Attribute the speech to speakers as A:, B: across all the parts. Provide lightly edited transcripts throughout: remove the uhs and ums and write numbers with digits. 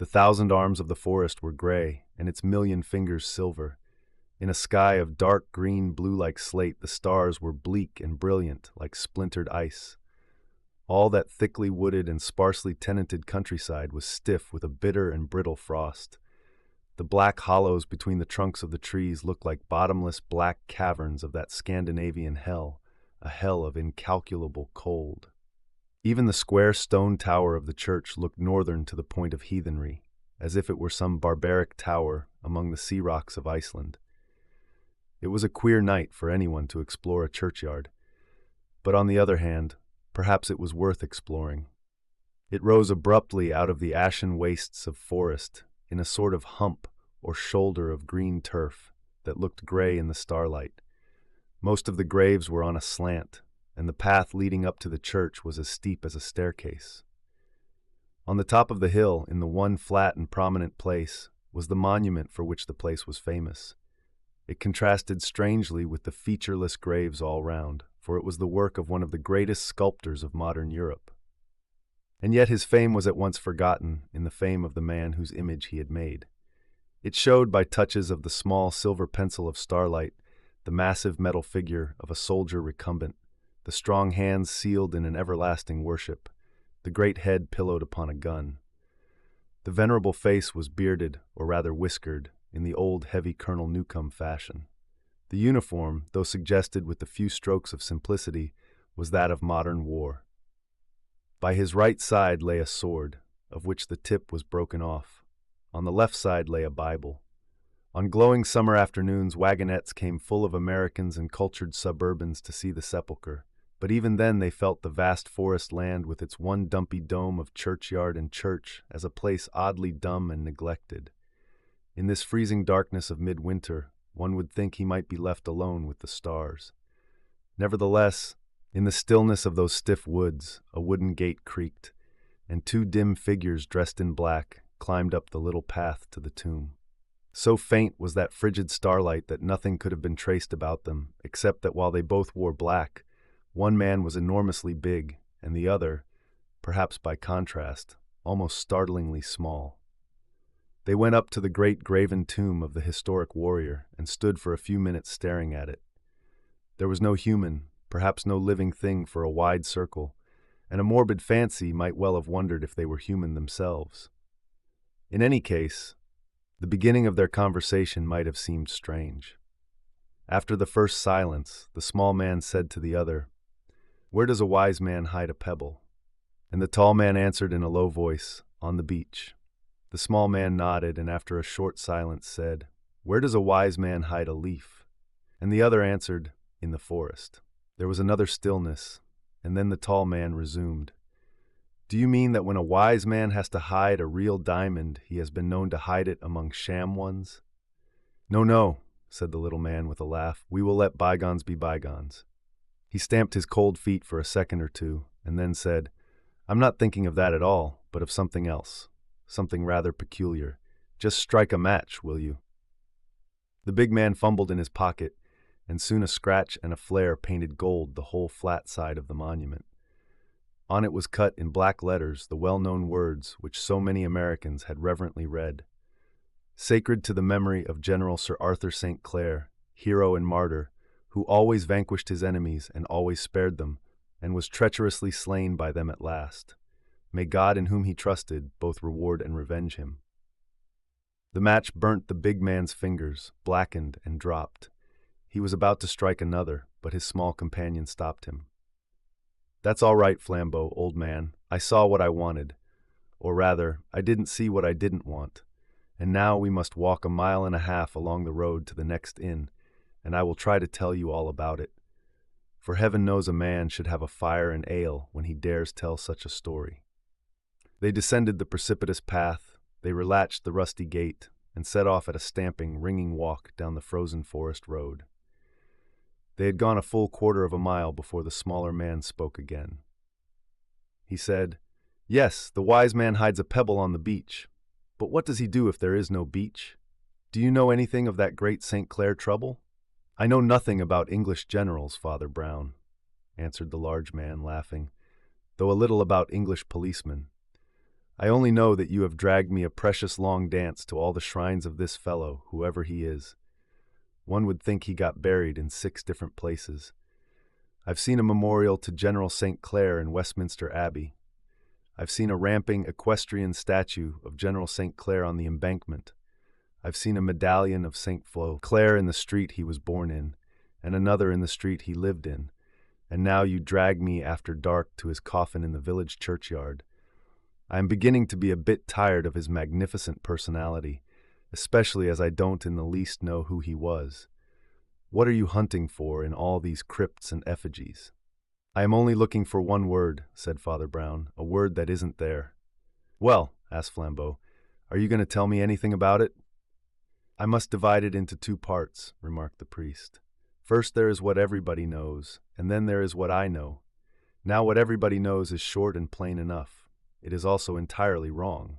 A: The thousand arms of the forest were gray, and its million fingers silver. In a sky of dark green blue like slate, the stars were bleak and brilliant like splintered ice. All that thickly wooded and sparsely tenanted countryside was stiff with a bitter and brittle frost. The black hollows between the trunks of the trees looked like bottomless black caverns of that Scandinavian hell, a hell of incalculable cold. Even the square stone tower of the church looked northern to the point of heathenry, as if it were some barbaric tower among the sea rocks of Iceland. It was a queer night for anyone to explore a churchyard, but on the other hand, perhaps it was worth exploring. It rose abruptly out of the ashen wastes of forest in a sort of hump or shoulder of green turf that looked gray in the starlight. Most of the graves were on a slant, and the path leading up to the church was as steep as a staircase. On the top of the hill, in the one flat and prominent place, was the monument for which the place was famous. It contrasted strangely with the featureless graves all round, for it was the work of one of the greatest sculptors of modern Europe. And yet his fame was at once forgotten in the fame of the man whose image he had made. It showed by touches of the small silver pencil of starlight, the massive metal figure of a soldier recumbent, the strong hands sealed in an everlasting worship, the great head pillowed upon a gun. The venerable face was bearded, or rather whiskered, in the old heavy Colonel Newcomb fashion. The uniform, though suggested with the few strokes of simplicity, was that of modern war. By his right side lay a sword, of which the tip was broken off. On the left side lay a Bible. On glowing summer afternoons, wagonettes came full of Americans and cultured suburbans to see the sepulchre, but even then they felt the vast forest land with its one dumpy dome of churchyard and church as a place oddly dumb and neglected. In this freezing darkness of midwinter, one would think he might be left alone with the stars. Nevertheless, in the stillness of those stiff woods, a wooden gate creaked, and two dim figures dressed in black climbed up the little path to the tomb. So faint was that frigid starlight that nothing could have been traced about them, except that while they both wore black, one man was enormously big, and the other, perhaps by contrast, almost startlingly small. They went up to the great graven tomb of the historic warrior and stood for a few minutes staring at it. There was no human, perhaps no living thing for a wide circle, and a morbid fancy might well have wondered if they were human themselves. In any case, the beginning of their conversation might have seemed strange. After the first silence, the small man said to the other, "Where does a wise man hide a pebble?" And the tall man answered in a low voice, "On the beach." The small man nodded, and after a short silence said, "Where does a wise man hide a leaf?" And the other answered, "In the forest." There was another stillness, and then the tall man resumed, "Do you mean that when a wise man has to hide a real diamond, he has been known to hide it among sham ones?" "No, no," said the little man with a laugh. "We will let bygones be bygones." He stamped his cold feet for a second or two, and then said, "I'm not thinking of that at all, but of something else. Something rather peculiar. Just strike a match, will you?" The big man fumbled in his pocket, and soon a scratch and a flare painted gold the whole flat side of the monument. On it was cut in black letters the well-known words which so many Americans had reverently read: "Sacred to the memory of General Sir Arthur St. Clair, hero and martyr, who always vanquished his enemies and always spared them, and was treacherously slain by them at last. May God, in whom he trusted, both reward and revenge him." The match burnt the big man's fingers, blackened and dropped. He was about to strike another, but his small companion stopped him. "That's all right, Flambeau, old man. I saw what I wanted. Or rather, I didn't see what I didn't want. And now we must walk 1.5 miles along the road to the next inn, and I will try to tell you all about it. For heaven knows a man should have a fire and ale when he dares tell such a story." They descended the precipitous path, they relatched the rusty gate, and set off at a stamping, ringing walk down the frozen forest road. They had gone a full 1/4 mile before the smaller man spoke again. He said, "Yes, the wise man hides a pebble on the beach. But what does he do if there is no beach? Do you know anything of that great St. Clair trouble?" "I know nothing about English generals, Father Brown," answered the large man, laughing, "though a little about English policemen. I only know that you have dragged me a precious long dance to all the shrines of this fellow, whoever he is. One would think he got buried in 6 different places. I've seen a memorial to General St. Clair in Westminster Abbey. I've seen a ramping equestrian statue of General St. Clair on the embankment. I've seen a medallion of St. Clair in the street he was born in, and another in the street he lived in. And now you drag me after dark to his coffin in the village churchyard. I am beginning to be a bit tired of his magnificent personality, especially as I don't in the least know who he was. What are you hunting for in all these crypts and effigies? I am only looking for one word, said Father Brown, a word that isn't there. Well, asked Flambeau, are you going to tell me anything about it? I must divide it into 2 parts, remarked the priest. First there is what everybody knows, and then there is what I know. Now what everybody knows is short and plain enough. It is also entirely wrong.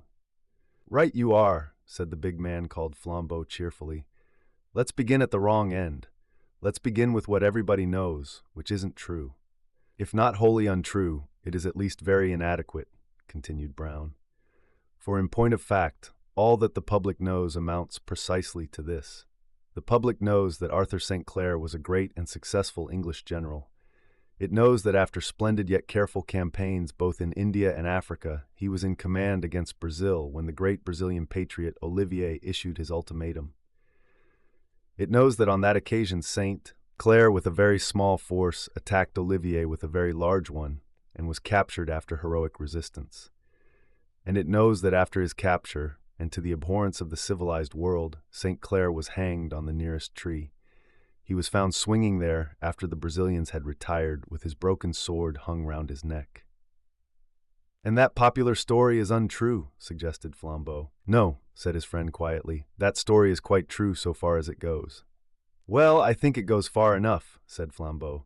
A: Right you are, said the big man called Flambeau cheerfully. Let's begin at the wrong end. Let's begin with what everybody knows, which isn't true. If not wholly untrue, it is at least very inadequate, continued Brown. For in point of fact, all that the public knows amounts precisely to this. The public knows that Arthur St. Clair was a great and successful English general. It knows that after splendid yet careful campaigns both in India and Africa, he was in command against Brazil when the great Brazilian patriot Olivier issued his ultimatum. It knows that on that occasion St. Clair with a very small force attacked Olivier with a very large one and was captured after heroic resistance. And it knows that after his capture, and to the abhorrence of the civilized world, St. Clair was hanged on the nearest tree. He was found swinging there after the Brazilians had retired with his broken sword hung round his neck. And that popular story is untrue, suggested Flambeau. No, said his friend quietly, that story is quite true so far as it goes. Well, I think it goes far enough, said Flambeau.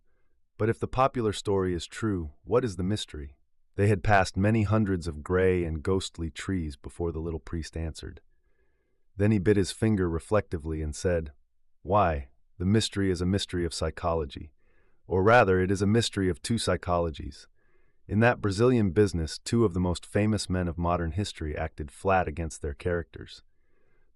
A: But if the popular story is true, what is the mystery? They had passed many hundreds of gray and ghostly trees before the little priest answered. Then he bit his finger reflectively and said, Why, the mystery is a mystery of psychology. Or rather, it is a mystery of 2 psychologies. In that Brazilian business, 2 of the most famous men of modern history acted flat against their characters.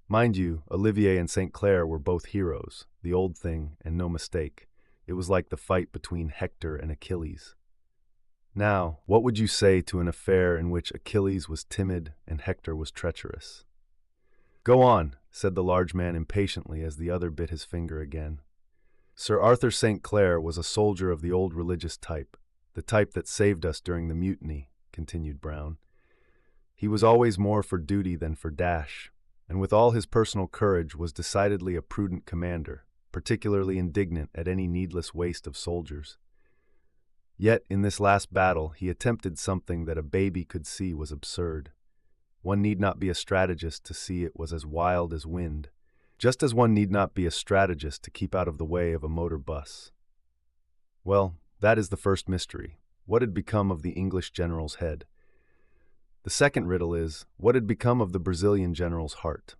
A: Mind you, Olivier and St. Clair were both heroes, the old thing, and no mistake. It was like the fight between Hector and Achilles. Now, what would you say to an affair in which Achilles was timid and Hector was treacherous? Go on, said the large man impatiently as the other bit his finger again. Sir Arthur St. Clair was a soldier of the old religious type, the type that saved us during the mutiny, continued Brown. He was always more for duty than for dash, and with all his personal courage was decidedly a prudent commander, particularly indignant at any needless waste of soldiers. Yet in this last battle he attempted something that a baby could see was absurd. One need not be a strategist to see it was as wild as wind, just as one need not be a strategist to keep out of the way of a motor bus. Well, that is the first mystery. What had become of the English general's head? The second riddle is, what had become of the Brazilian general's heart?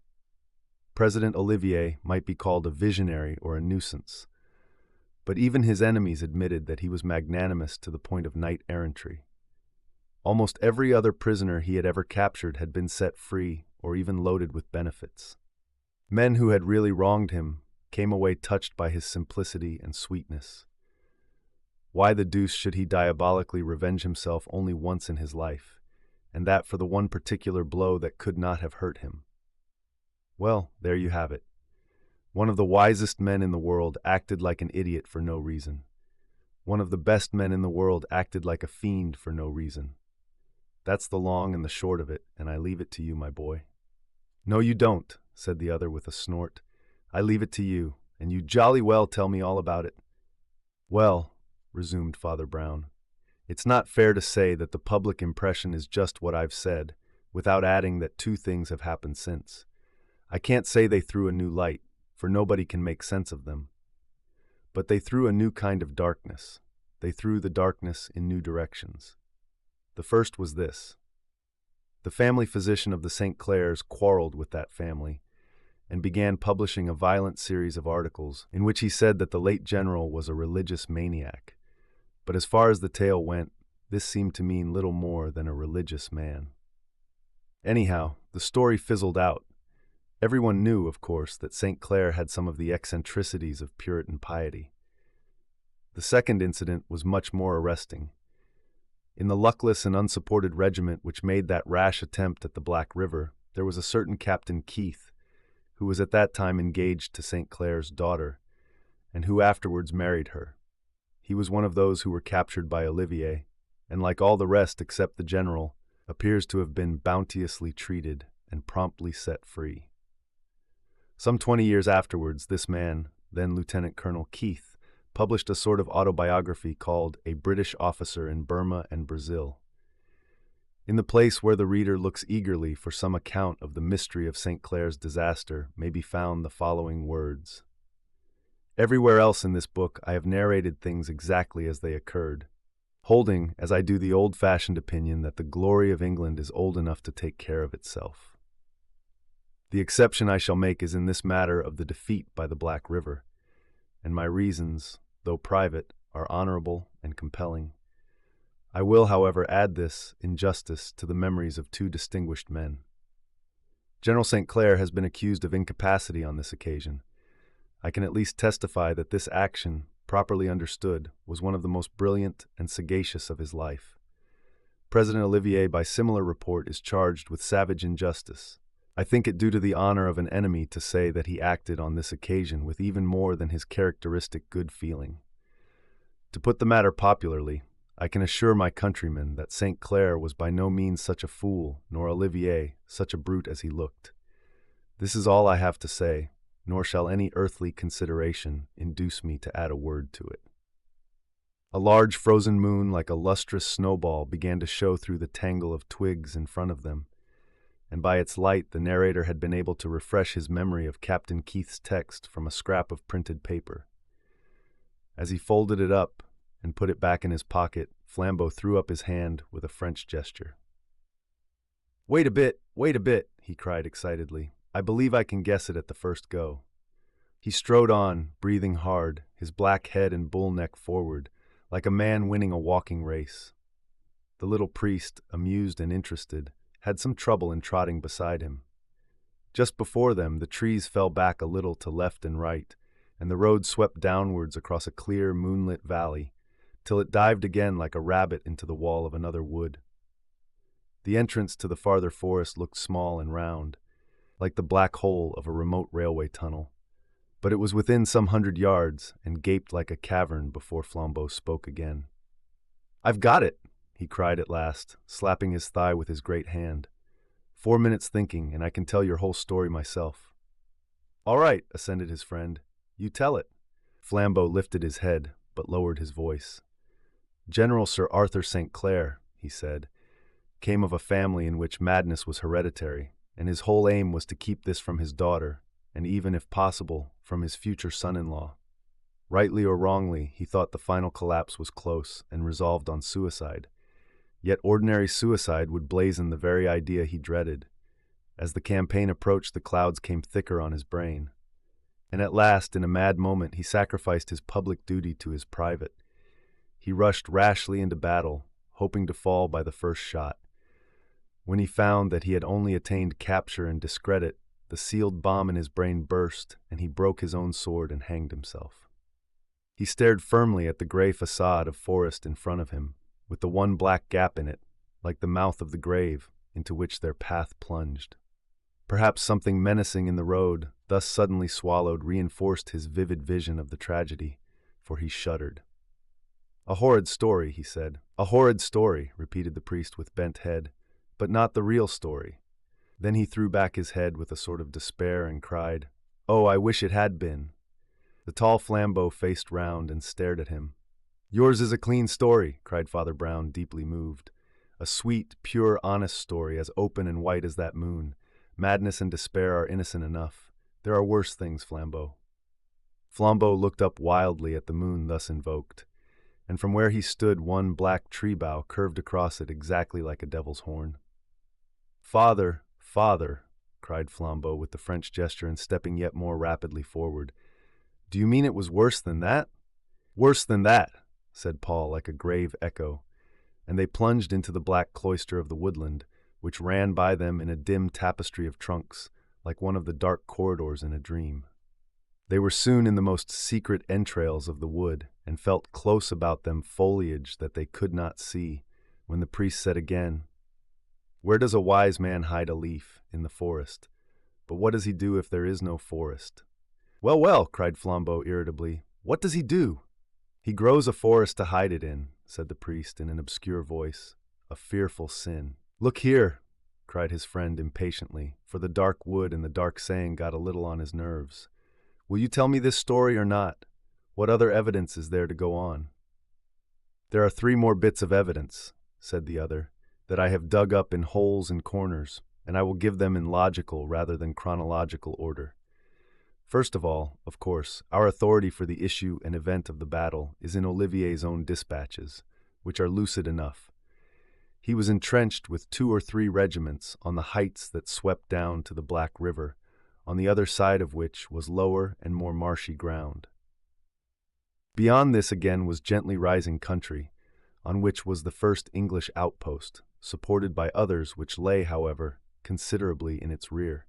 A: President Olivier might be called a visionary or a nuisance, but even his enemies admitted that he was magnanimous to the point of knight-errantry. Almost every other prisoner he had ever captured had been set free or even loaded with benefits. Men who had really wronged him came away touched by his simplicity and sweetness. Why the deuce should he diabolically revenge himself only once in his life, and that for the one particular blow that could not have hurt him? Well, there you have it. One of the wisest men in the world acted like an idiot for no reason. One of the best men in the world acted like a fiend for no reason. That's the long and the short of it, and I leave it to you, my boy. No, you don't, said the other with a snort. I leave it to you, and you jolly well tell me all about it. Well, resumed Father Brown, it's not fair to say that the public impression is just what I've said, without adding that 2 things have happened since. I can't say they threw a new light, for nobody can make sense of them. But they threw a new kind of darkness. They threw the darkness in new directions. The first was this. The family physician of the St. Clairs quarreled with that family and began publishing a violent series of articles in which he said that the late general was a religious maniac. But as far as the tale went, this seemed to mean little more than a religious man. Anyhow, the story fizzled out. Everyone knew, of course, that St. Clair had some of the eccentricities of Puritan piety. The second incident was much more arresting. In the luckless and unsupported regiment which made that rash attempt at the Black River, there was a certain Captain Keith, who was at that time engaged to St. Clair's daughter, and who afterwards married her. He was one of those who were captured by Olivier, and like all the rest except the general, appears to have been bounteously treated and promptly set free. Some 20 years afterwards, this man, then Lieutenant Colonel Keith, published a sort of autobiography called A British Officer in Burma and Brazil. In the place where the reader looks eagerly for some account of the mystery of St. Clair's disaster may be found the following words. Everywhere else in this book I have narrated things exactly as they occurred, holding, as I do, the old-fashioned opinion that the glory of England is old enough to take care of itself. The exception I shall make is in this matter of the defeat by the Black River, and my reasons, though private, are honorable and compelling. I will, however, add this in justice to the memories of two distinguished men. General St. Clair has been accused of incapacity on this occasion. I can at least testify that this action, properly understood, was one of the most brilliant and sagacious of his life. President Olivier, by similar report, is charged with savage injustice. I think it due to the honor of an enemy to say that he acted on this occasion with even more than his characteristic good feeling. To put the matter popularly, I can assure my countrymen that St. Clair was by no means such a fool, nor Olivier such a brute as he looked. This is all I have to say, nor shall any earthly consideration induce me to add a word to it. A large frozen moon like a lustrous snowball began to show through the tangle of twigs in front of them, and by its light the narrator had been able to refresh his memory of Captain Keith's text from a scrap of printed paper. As he folded it up and put it back in his pocket, Flambeau threw up his hand with a French gesture. Wait a bit, he cried excitedly. I believe I can guess it at the first go. He strode on, breathing hard, his black head and bull neck forward, like a man winning a walking race. The little priest, amused and interested, had some trouble in trotting beside him. Just before them, the trees fell back a little to left and right, and the road swept downwards across a clear, moonlit valley, till it dived again like a rabbit into the wall of another wood. The entrance to the farther forest looked small and round, like the black hole of a remote railway tunnel, but it was within some 100 yards and gaped like a cavern before Flambeau spoke again. I've got it, he cried at last, slapping his thigh with his great hand. 4 minutes thinking, and I can tell your whole story myself. All right, assented his friend. You tell it. Flambeau lifted his head, but lowered his voice. General Sir Arthur St. Clair, he said, came of a family in which madness was hereditary, and his whole aim was to keep this from his daughter, and even, if possible, from his future son-in-law. Rightly or wrongly, he thought the final collapse was close and resolved on suicide. Yet ordinary suicide would blazon the very idea he dreaded. As the campaign approached, the clouds came thicker on his brain. And at last, in a mad moment, he sacrificed his public duty to his private. He rushed rashly into battle, hoping to fall by the first shot. When he found that he had only attained capture and discredit, the sealed bomb in his brain burst, and he broke his own sword and hanged himself. He stared firmly at the gray facade of forest in front of him, with the one black gap in it, like the mouth of the grave, into which their path plunged. Perhaps something menacing in the road, thus suddenly swallowed, reinforced his vivid vision of the tragedy, for he shuddered. A horrid story, he said. A horrid story, repeated the priest with bent head, but not the real story. Then he threw back his head with a sort of despair and cried, Oh, I wish it had been. The tall Flambeau faced round and stared at him. Yours is a clean story, cried Father Brown, deeply moved. A sweet, pure, honest story, as open and white as that moon. Madness and despair are innocent enough. There are worse things, Flambeau. Flambeau looked up wildly at the moon thus invoked, and from where he stood one black tree bough curved across it exactly like a devil's horn. Father, father, cried Flambeau with the French gesture and stepping yet more rapidly forward. Do you mean it was worse than that? Worse than that, said Paul like a grave echo, and they plunged into the black cloister of the woodland, which ran by them in a dim tapestry of trunks, like one of the dark corridors in a dream. They were soon in the most secret entrails of the wood, and felt close about them foliage that they could not see, when the priest said again, "Where does a wise man hide a leaf? In the forest. But what does he do if there is no forest?" "Well, well," cried Flambeau irritably, "what does he do?" "He grows a forest to hide it in," said the priest in an obscure voice. "A fearful sin." "Look here," cried his friend impatiently, for the dark wood and the dark saying got a little on his nerves. "Will you tell me this story or not? What other evidence is there to go on?" "There are 3 more bits of evidence," said the other, "that I have dug up in holes and corners, and I will give them in logical rather than chronological order. First of all, of course, our authority for the issue and event of the battle is in Olivier's own dispatches, which are lucid enough. He was entrenched with 2 or 3 regiments on the heights that swept down to the Black River, on the other side of which was lower and more marshy ground. Beyond this again was gently rising country, on which was the first English outpost, supported by others which lay, however, considerably in its rear.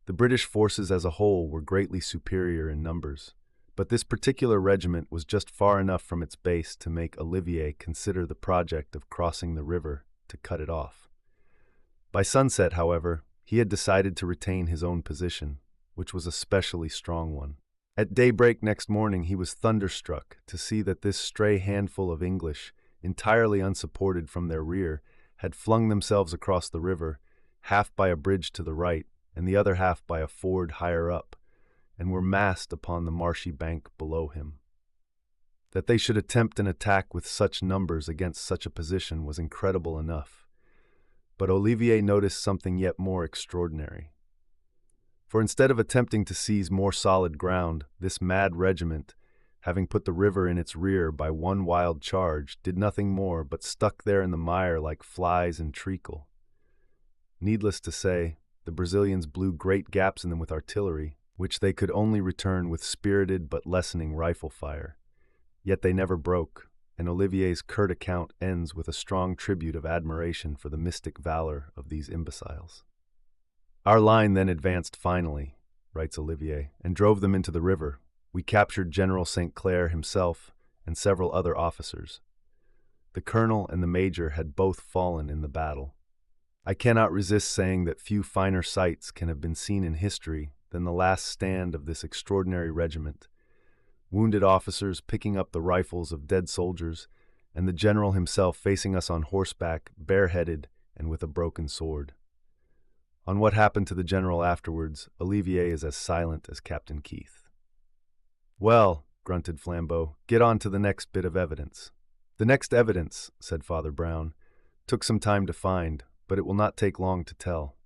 A: The British forces as a whole were greatly superior in numbers, but this particular regiment was just far enough from its base to make Olivier consider the project of crossing the river to cut it off. By sunset, however, he had decided to retain his own position, which was a specially strong one. At daybreak next morning he was thunderstruck to see that this stray handful of English, entirely unsupported from their rear, had flung themselves across the river, half by a bridge to the right, and the other half by a ford higher up, and were massed upon the marshy bank below him. That they should attempt an attack with such numbers against such a position was incredible enough. But Olivier noticed something yet more extraordinary. For instead of attempting to seize more solid ground, this mad regiment, having put the river in its rear by one wild charge, did nothing more but stuck there in the mire like flies in treacle. Needless to say, the Brazilians blew great gaps in them with artillery, which they could only return with spirited but lessening rifle fire. Yet they never broke, and Olivier's curt account ends with a strong tribute of admiration for the mystic valor of these imbeciles. "Our line then advanced finally," writes Olivier, "and drove them into the river. We captured General St. Clair himself and several other officers. The colonel and the major had both fallen in the battle. I cannot resist saying that few finer sights can have been seen in history than the last stand of this extraordinary regiment. Wounded officers picking up the rifles of dead soldiers, and the general himself facing us on horseback, bareheaded, and with a broken sword. On what happened to the general afterwards, Olivier is as silent as Captain Keith." "Well," grunted Flambeau, "get on to the next bit of evidence." "The next evidence," said Father Brown, "took some time to find, but it will not take long to tell.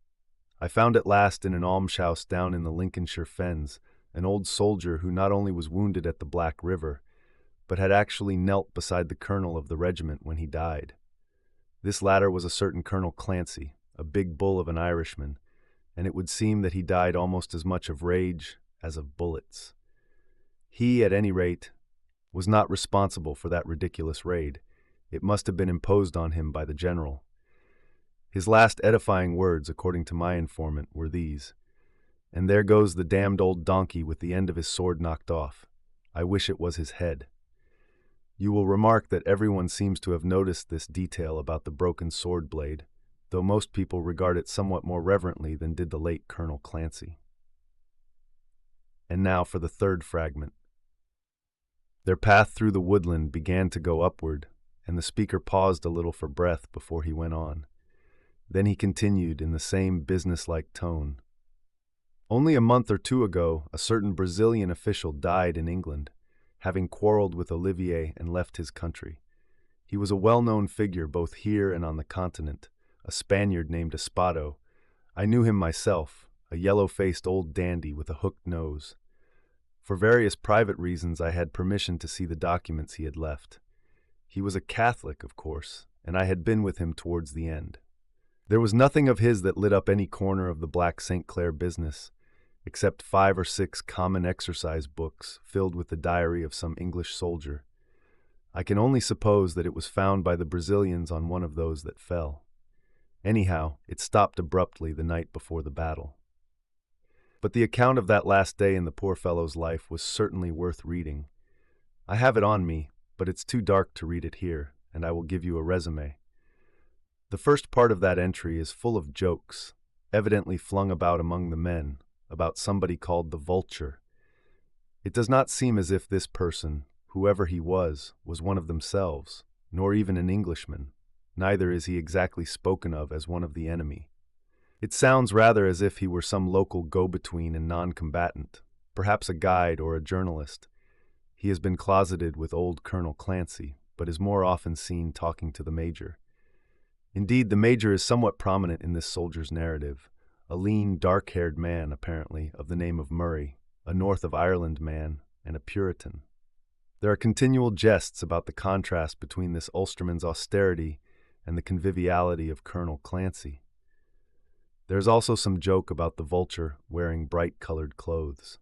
A: I found at last in an almshouse down in the Lincolnshire fens an old soldier who not only was wounded at the Black River, but had actually knelt beside the colonel of the regiment when he died. This latter was a certain Colonel Clancy, a big bull of an Irishman, and it would seem that he died almost as much of rage as of bullets. He, at any rate, was not responsible for that ridiculous raid. It must have been imposed on him by the general. His last edifying words, according to my informant, were these: 'And there goes the damned old donkey with the end of his sword knocked off. I wish it was his head.' You will remark that everyone seems to have noticed this detail about the broken sword blade, though most people regard it somewhat more reverently than did the late Colonel Clancy. And now for the third fragment. Their path through the woodland began to go upward, and the speaker paused a little for breath before he went on. Then he continued in the same businesslike tone. "Only a month or 2 ago, a certain Brazilian official died in England, having quarreled with Olivier and left his country. He was a well-known figure both here and on the continent, a Spaniard named Espado. I knew him myself, a yellow-faced old dandy with a hooked nose. For various private reasons I had permission to see the documents he had left. He was a Catholic, of course, and I had been with him towards the end. There was nothing of his that lit up any corner of the Black St. Clair business, except 5 or 6 common exercise books filled with the diary of some English soldier. I can only suppose that it was found by the Brazilians on one of those that fell. Anyhow, it stopped abruptly the night before the battle. But the account of that last day in the poor fellow's life was certainly worth reading. I have it on me, but it's too dark to read it here, and I will give you a resume. The first part of that entry is full of jokes, evidently flung about among the men, about somebody called the Vulture. It does not seem as if this person, whoever he was one of themselves, nor even an Englishman. Neither is he exactly spoken of as one of the enemy. It sounds rather as if he were some local go-between and non-combatant, perhaps a guide or a journalist. He has been closeted with old Colonel Clancy, but is more often seen talking to the Major. Indeed, the Major is somewhat prominent in this soldier's narrative, a lean, dark-haired man, apparently, of the name of Murray, a North of Ireland man, and a Puritan. There are continual jests about the contrast between this Ulsterman's austerity and the conviviality of Colonel Clancy. There is also some joke about the Vulture wearing bright-colored clothes.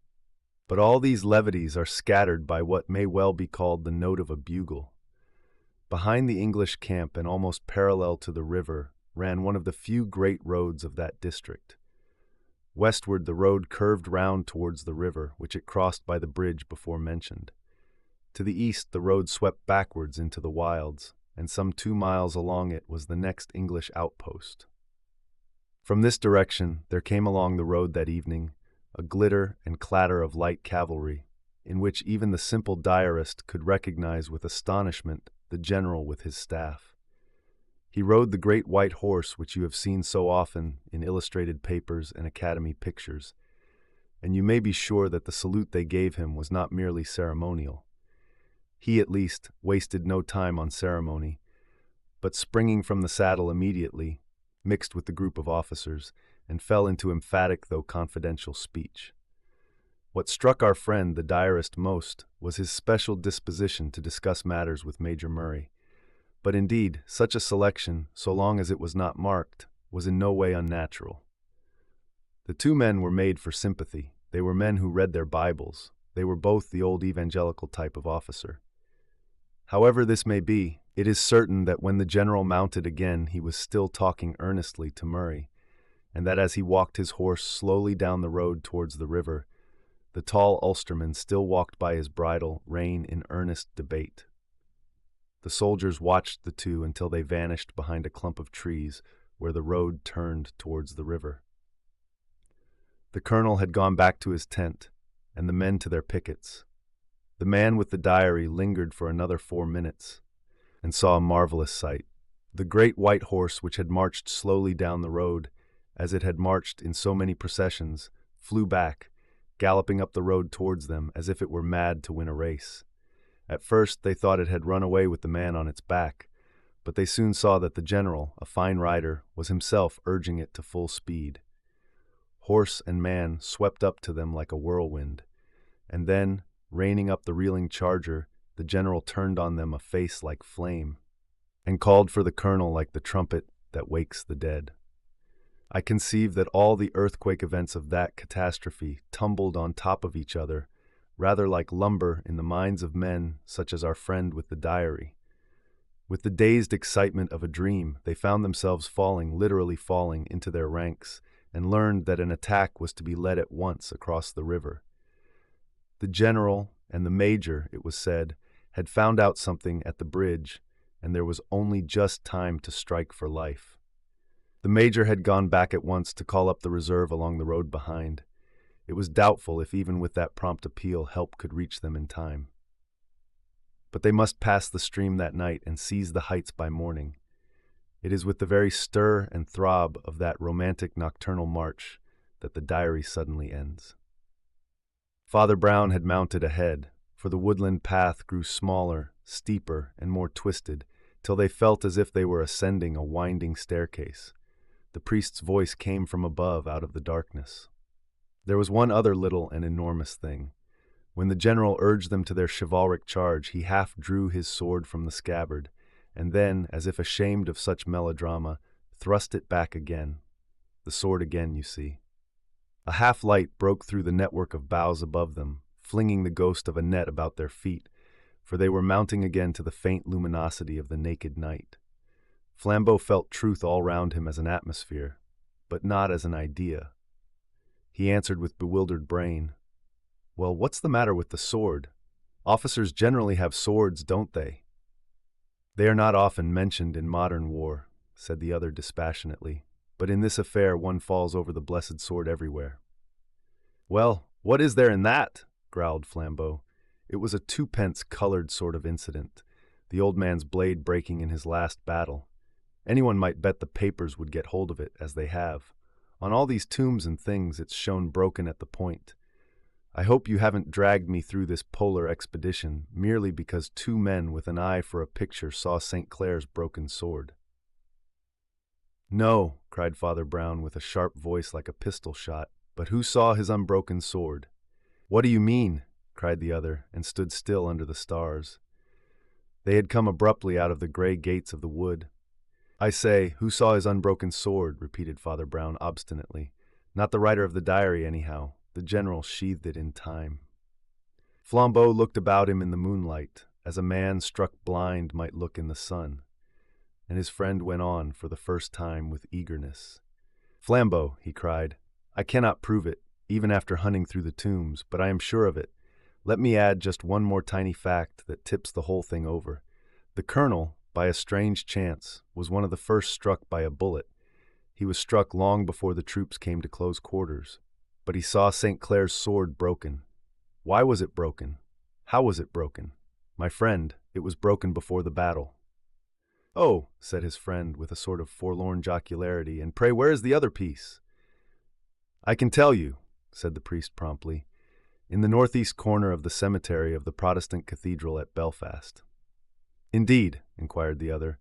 A: But all these levities are scattered by what may well be called the note of a bugle. Behind the English camp and almost parallel to the river ran one of the few great roads of that district. Westward the road curved round towards the river, which it crossed by the bridge before mentioned. To the east the road swept backwards into the wilds, and some 2 miles along it was the next English outpost. From this direction there came along the road that evening a glitter and clatter of light cavalry, in which even the simple diarist could recognize with astonishment the general with his staff. He rode the great white horse which you have seen so often in illustrated papers and academy pictures, and you may be sure that the salute they gave him was not merely ceremonial. He, at least, wasted no time on ceremony, but springing from the saddle immediately, mixed with the group of officers, and fell into emphatic though confidential speech. What struck our friend the diarist most was his special disposition to discuss matters with Major Murray. But indeed, such a selection, so long as it was not marked, was in no way unnatural. The two men were made for sympathy. They were men who read their Bibles. They were both the old evangelical type of officer. However this may be, it is certain that when the general mounted again he was still talking earnestly to Murray, and that as he walked his horse slowly down the road towards the river, the tall Ulsterman still walked by his bridle rein in earnest debate. The soldiers watched the two until they vanished behind a clump of trees where the road turned towards the river. The colonel had gone back to his tent, and the men to their pickets. The man with the diary lingered for another 4 minutes, and saw a marvelous sight. The great white horse which had marched slowly down the road, as it had marched in so many processions, flew back, galloping up the road towards them as if it were mad to win a race. At first they thought it had run away with the man on its back, but they soon saw that the general, a fine rider, was himself urging it to full speed. Horse and man swept up to them like a whirlwind, and then, reining up the reeling charger, the general turned on them a face like flame, and called for the colonel like the trumpet that wakes the dead. I conceive that all the earthquake events of that catastrophe tumbled on top of each other, rather like lumber in the minds of men such as our friend with the diary. With the dazed excitement of a dream, they found themselves literally falling into their ranks, and learned that an attack was to be led at once across the river. The general and the major, it was said, had found out something at the bridge, and there was only just time to strike for life. The major had gone back at once to call up the reserve along the road behind. It was doubtful if even with that prompt appeal help could reach them in time. But they must pass the stream that night and seize the heights by morning. It is with the very stir and throb of that romantic nocturnal march that the diary suddenly ends. Father Brown had mounted ahead, for the woodland path grew smaller, steeper, and more twisted, till they felt as if they were ascending a winding staircase. The priest's voice came from above out of the darkness. There was one other little and enormous thing. When the general urged them to their chivalric charge, he half drew his sword from the scabbard, and then, as if ashamed of such melodrama, thrust it back again. The sword again, you see. A half-light broke through the network of boughs above them, flinging the ghost of a net about their feet, for they were mounting again to the faint luminosity of the naked night. Flambeau felt truth all round him as an atmosphere, but not as an idea. He answered with bewildered brain, "Well, what's the matter with the sword? Officers generally have swords, don't they?" "They are not often mentioned in modern war," said the other dispassionately, "but in this affair one falls over the blessed sword everywhere." "Well, what is there in that?" growled Flambeau. It was a twopence-colored sort of incident, the old man's blade breaking in his last battle. Anyone might bet the papers would get hold of it, as they have. On all these tombs and things it's shown broken at the point. I hope you haven't dragged me through this polar expedition merely because two men with an eye for a picture saw St. Clair's broken sword. "No," cried Father Brown with a sharp voice like a pistol shot, "but who saw his unbroken sword?" "What do you mean?" cried the other, and stood still under the stars. They had come abruptly out of the gray gates of the wood. "I say, who saw his unbroken sword?" repeated Father Brown obstinately. "Not the writer of the diary, anyhow. The general sheathed it in time." Flambeau looked about him in the moonlight, as a man struck blind might look in the sun, and his friend went on for the first time with eagerness. "Flambeau," he cried, "I cannot prove it, even after hunting through the tombs, but I am sure of it. Let me add just one more tiny fact that tips the whole thing over. The colonel, by a strange chance, was one of the first struck by a bullet. He was struck long before the troops came to close quarters. But he saw St. Clair's sword broken. Why was it broken? How was it broken? My friend, it was broken before the battle." "Oh," said his friend with a sort of forlorn jocularity, "and pray where is the other piece?" "I can tell you," said the priest promptly, "in the northeast corner of the cemetery of the Protestant cathedral at Belfast." "Indeed?" inquired the other.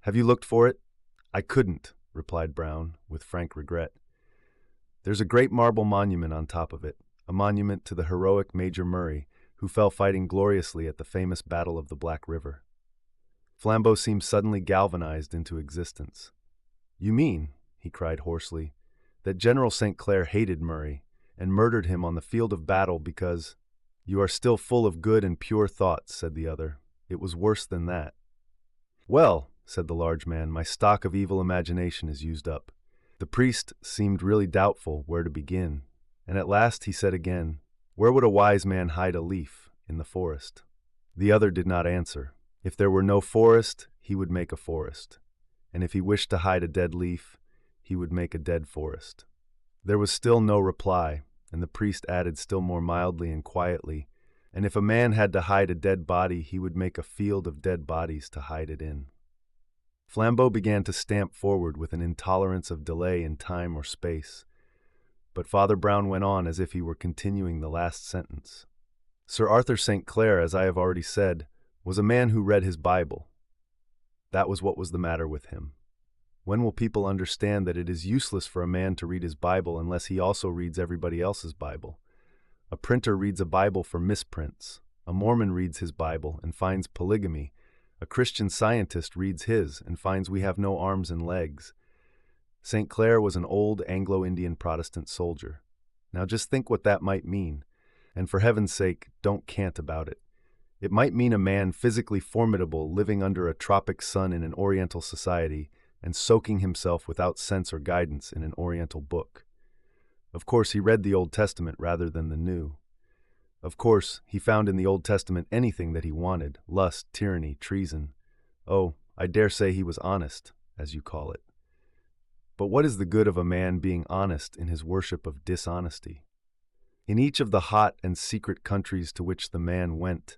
A: "Have you looked for it?" "I couldn't," replied Brown, with frank regret. "There's a great marble monument on top of it, a monument to the heroic Major Murray, who fell fighting gloriously at the famous Battle of the Black River." Flambeau seemed suddenly galvanized into existence. "You mean," he cried hoarsely, "that General St. Clair hated Murray and murdered him on the field of battle because—" "You are still full of good and pure thoughts," said the other. "It was worse than that." "Well," said the large man, "my stock of evil imagination is used up." The priest seemed really doubtful where to begin, and at last he said again, "Where would a wise man hide a leaf? In the forest." The other did not answer. If there were no forest, he would make a forest, and if he wished to hide a dead leaf, he would make a dead forest. There was still no reply, and the priest added still more mildly and quietly, "And if a man had to hide a dead body, he would make a field of dead bodies to hide it in." Flambeau began to stamp forward with an intolerance of delay in time or space, but Father Brown went on as if he were continuing the last sentence. "Sir Arthur St. Clair, as I have already said, was a man who read his Bible. That was what was the matter with him. When will people understand that it is useless for a man to read his Bible unless he also reads everybody else's Bible? A printer reads a Bible for misprints. A Mormon reads his Bible and finds polygamy. A Christian Scientist reads his and finds we have no arms and legs. St. Clair was an old Anglo-Indian Protestant soldier. Now just think what that might mean, and for heaven's sake, don't cant about it. It might mean a man physically formidable living under a tropic sun in an Oriental society and soaking himself without sense or guidance in an Oriental book. Of course, he read the Old Testament rather than the New. Of course, he found in the Old Testament anything that he wanted: lust, tyranny, treason. Oh, I dare say he was honest, as you call it. But what is the good of a man being honest in his worship of dishonesty? In each of the hot and secret countries to which the man went,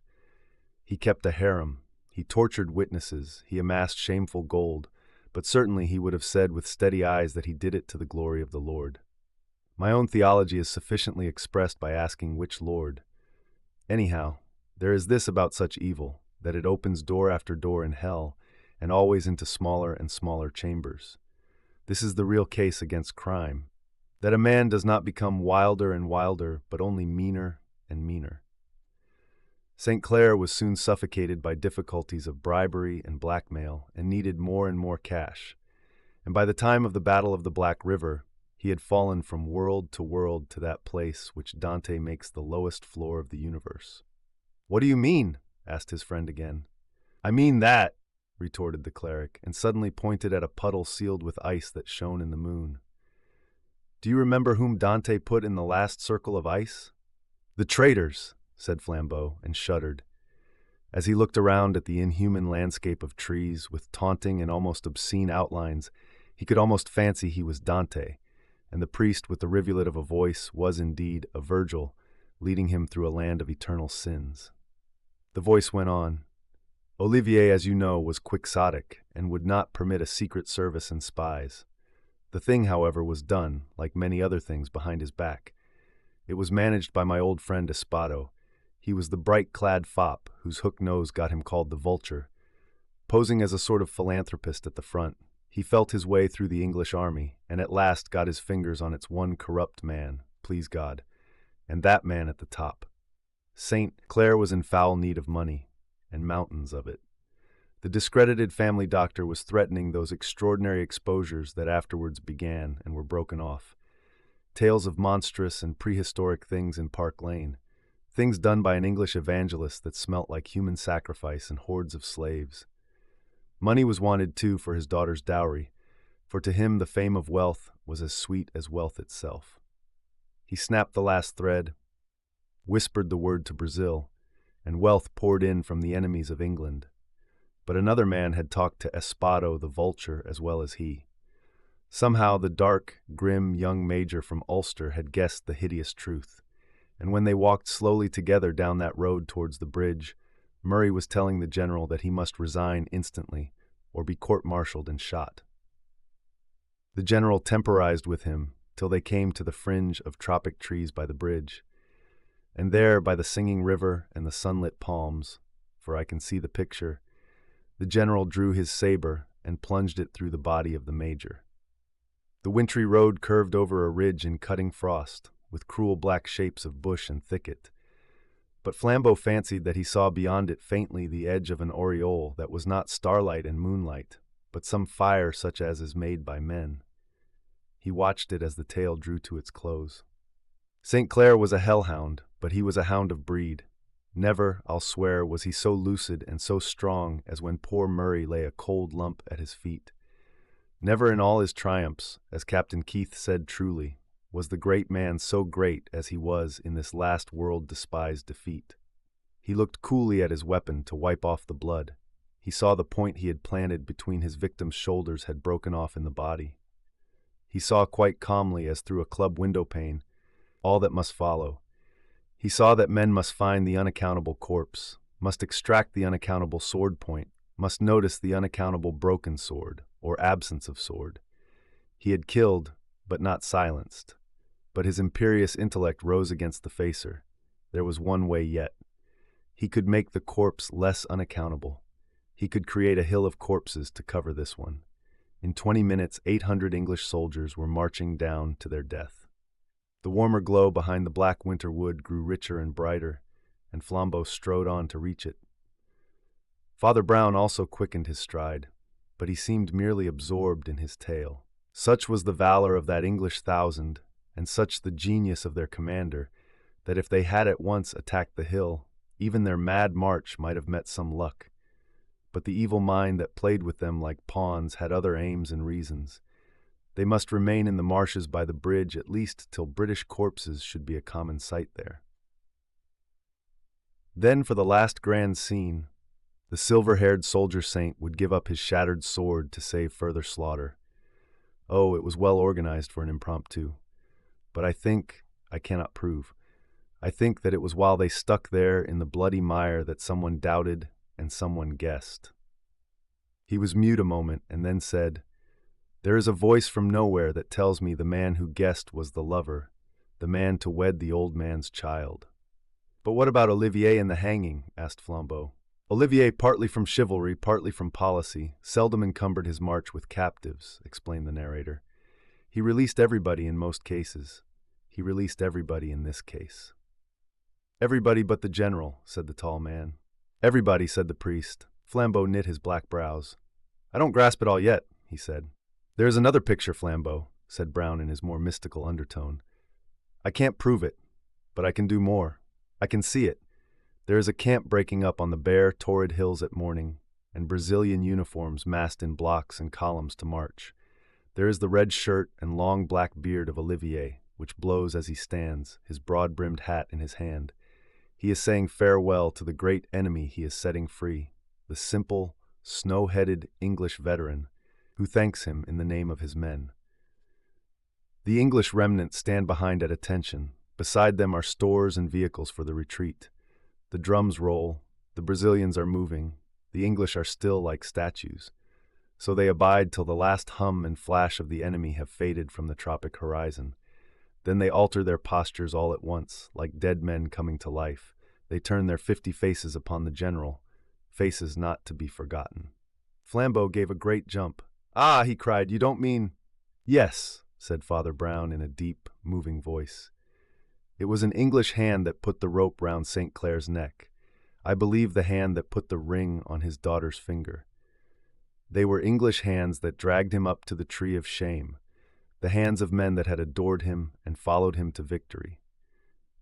A: he kept a harem, he tortured witnesses, he amassed shameful gold, but certainly he would have said with steady eyes that he did it to the glory of the Lord. My own theology is sufficiently expressed by asking which Lord. Anyhow, there is this about such evil, that it opens door after door in hell, and always into smaller and smaller chambers. This is the real case against crime, that a man does not become wilder and wilder, but only meaner and meaner. St. Clair was soon suffocated by difficulties of bribery and blackmail, and needed more and more cash. And by the time of the Battle of the Black River, he had fallen from world to that place which Dante makes the lowest floor of the universe. "What do you mean?" asked his friend again. "I mean that," retorted the cleric, and suddenly pointed at a puddle sealed with ice that shone in the moon. Do you remember whom Dante put in the last circle of ice? The traitors, said Flambeau, and shuddered. As he looked around at the inhuman landscape of trees with taunting and almost obscene outlines, he could almost fancy he was Dante, and the priest with the rivulet of a voice was indeed a Virgil, leading him through a land of eternal sins. The voice went on. Olivier, as you know, was quixotic and would not permit a secret service and spies. The thing, however, was done, like many other things, behind his back. It was managed by my old friend Espado. He was the bright-clad fop whose hook nose got him called the Vulture. Posing as a sort of philanthropist at the front, he felt his way through the English army and at last got his fingers on its one corrupt man, please God, and that man at the top. St. Clair was in foul need of money, and mountains of it. The discredited family doctor was threatening those extraordinary exposures that afterwards began and were broken off. Tales of monstrous and prehistoric things in Park Lane. Things done by an English evangelist that smelt like human sacrifice and hordes of slaves. Money was wanted, too, for his daughter's dowry, for to him the fame of wealth was as sweet as wealth itself. He snapped the last thread, whispered the word to Brazil, and wealth poured in from the enemies of England. But another man had talked to Espado the Vulture as well as he. Somehow the dark, grim young major from Ulster had guessed the hideous truth, and when they walked slowly together down that road towards the bridge, Murray was telling the general that he must resign instantly or be court-martialed and shot. The general temporized with him till they came to the fringe of tropic trees by the bridge, and there, by the singing river and the sunlit palms, for I can see the picture, the general drew his saber and plunged it through the body of the major. The wintry road curved over a ridge in cutting frost, with cruel black shapes of bush and thicket, but Flambeau fancied that he saw beyond it faintly the edge of an aureole that was not starlight and moonlight, but some fire such as is made by men. He watched it as the tale drew to its close. St. Clair was a hellhound, but he was a hound of breed. Never, I'll swear, was he so lucid and so strong as when poor Murray lay a cold lump at his feet. Never in all his triumphs, as Captain Keith said truly, was the great man so great as he was in this last world-despised defeat. He looked coolly at his weapon to wipe off the blood. He saw the point he had planted between his victim's shoulders had broken off in the body. He saw quite calmly, as through a club window-pane, all that must follow. He saw that men must find the unaccountable corpse, must extract the unaccountable sword point, must notice the unaccountable broken sword, or absence of sword. He had killed, but not silenced. But his imperious intellect rose against the facer. There was one way yet. He could make the corpse less unaccountable. He could create a hill of corpses to cover this one. In 20 minutes, 800 English soldiers were marching down to their death. The warmer glow behind the black winter wood grew richer and brighter, and Flambeau strode on to reach it. Father Brown also quickened his stride, but he seemed merely absorbed in his tale. Such was the valor of that English 1,000, and such the genius of their commander, that if they had at once attacked the hill, even their mad march might have met some luck. But the evil mind that played with them like pawns had other aims and reasons. They must remain in the marshes by the bridge at least till British corpses should be a common sight there. Then, for the last grand scene, the silver-haired soldier saint would give up his shattered sword to save further slaughter. Oh, it was well organized for an impromptu. But I cannot prove, I think that it was while they stuck there in the bloody mire that someone doubted and someone guessed. He was mute a moment and then said, "There is a voice from nowhere that tells me the man who guessed was the lover, the man to wed the old man's child." "But what about Olivier and the hanging?" asked Flambeau. "Olivier, partly from chivalry, partly from policy, seldom encumbered his march with captives," explained the narrator. "He released everybody in most cases. He released everybody in this case." "Everybody but the general," said the tall man. "Everybody," said the priest. Flambeau knit his black brows. "I don't grasp it all yet," he said. "There is another picture, Flambeau," said Brown in his more mystical undertone. "I can't prove it, but I can do more. I can see it. There is a camp breaking up on the bare, torrid hills at morning, and Brazilian uniforms massed in blocks and columns to march. There is the red shirt and long black beard of Olivier, which blows as he stands, his broad-brimmed hat in his hand. He is saying farewell to the great enemy he is setting free, the simple, snow-headed English veteran, who thanks him in the name of his men. The English remnant stand behind at attention. Beside them are stores and vehicles for the retreat. The drums roll, the Brazilians are moving, the English are still like statues. So they abide till the last hum and flash of the enemy have faded from the tropic horizon. Then they alter their postures all at once, like dead men coming to life. They turn their 50 faces upon the general, faces not to be forgotten. Flambeau gave a great jump. "Ah," he cried, "you don't mean—" "Yes," said Father Brown in a deep, moving voice. "It was an English hand that put the rope round St. Clair's neck. I believe the hand that put the ring on his daughter's finger. They were English hands that dragged him up to the tree of shame, the hands of men that had adored him and followed him to victory.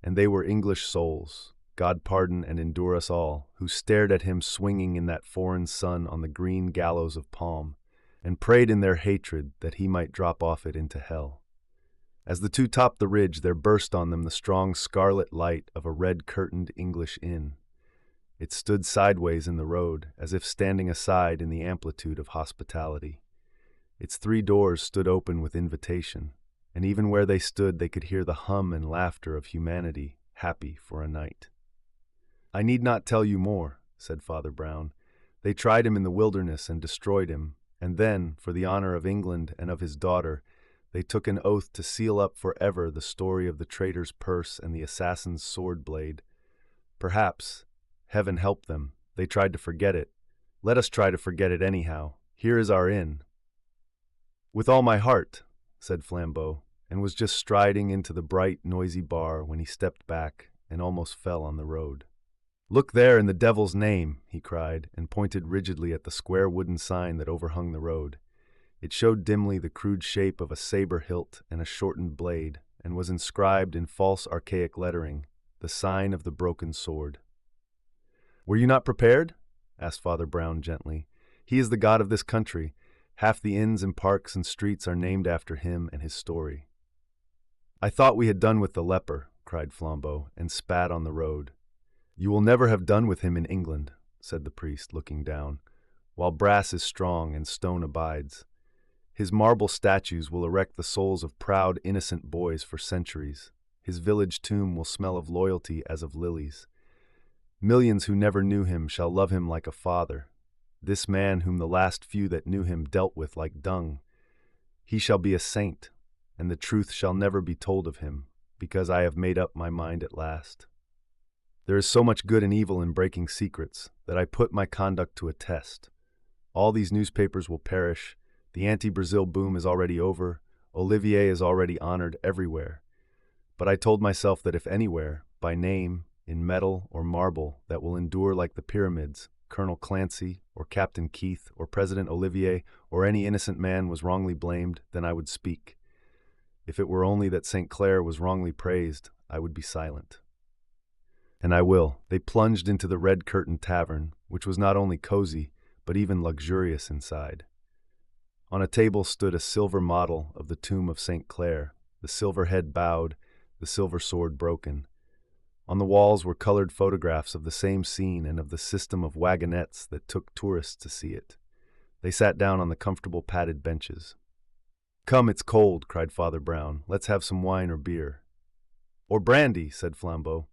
A: And they were English souls, God pardon and endure us all, who stared at him swinging in that foreign sun on the green gallows of palm, and prayed in their hatred that he might drop off it into hell. As the two topped the ridge, there burst on them the strong scarlet light of a red-curtained English inn. It stood sideways in the road, as if standing aside in the amplitude of hospitality. Its 3 doors stood open with invitation, and even where they stood they could hear the hum and laughter of humanity, happy for a night. "I need not tell you more," said Father Brown. "They tried him in the wilderness and destroyed him, and then, for the honor of England and of his daughter, they took an oath to seal up forever the story of the traitor's purse and the assassin's sword blade. Perhaps, heaven help them, they tried to forget it. Let us try to forget it anyhow. Here is our inn." "With all my heart," said Flambeau, and was just striding into the bright, noisy bar when he stepped back and almost fell on the road. "Look there, in the devil's name," he cried, and pointed rigidly at the square wooden sign that overhung the road. It showed dimly the crude shape of a saber hilt and a shortened blade, and was inscribed in false archaic lettering, "The Sign of the Broken Sword." "Were you not prepared?" asked Father Brown gently. "He is the god of this country. Half the inns and parks and streets are named after him and his story." "I thought we had done with the leper," cried Flambeau, and spat on the road. "You will never have done with him in England," said the priest, looking down, "while brass is strong and stone abides. His marble statues will erect the souls of proud, innocent boys for centuries. His village tomb will smell of loyalty as of lilies. Millions who never knew him shall love him like a father. This man whom the last few that knew him dealt with like dung. He shall be a saint, and the truth shall never be told of him, because I have made up my mind at last. There is so much good and evil in breaking secrets that I put my conduct to a test. All these newspapers will perish. The anti-Brazil boom is already over. Olivier is already honored everywhere. But I told myself that if anywhere, by name, in metal or marble, that will endure like the pyramids, Colonel Clancy, or Captain Keith, or President Olivier, or any innocent man was wrongly blamed, then I would speak. If it were only that St. Clair was wrongly praised, I would be silent. And I will." They plunged into the red-curtained tavern, which was not only cozy, but even luxurious inside. On a table stood a silver model of the tomb of St. Clair, the silver head bowed, the silver sword broken. On the walls were colored photographs of the same scene and of the system of wagonettes that took tourists to see it. They sat down on the comfortable padded benches. "Come, it's cold," cried Father Brown. "Let's have some wine or beer." "Or brandy," said Flambeau.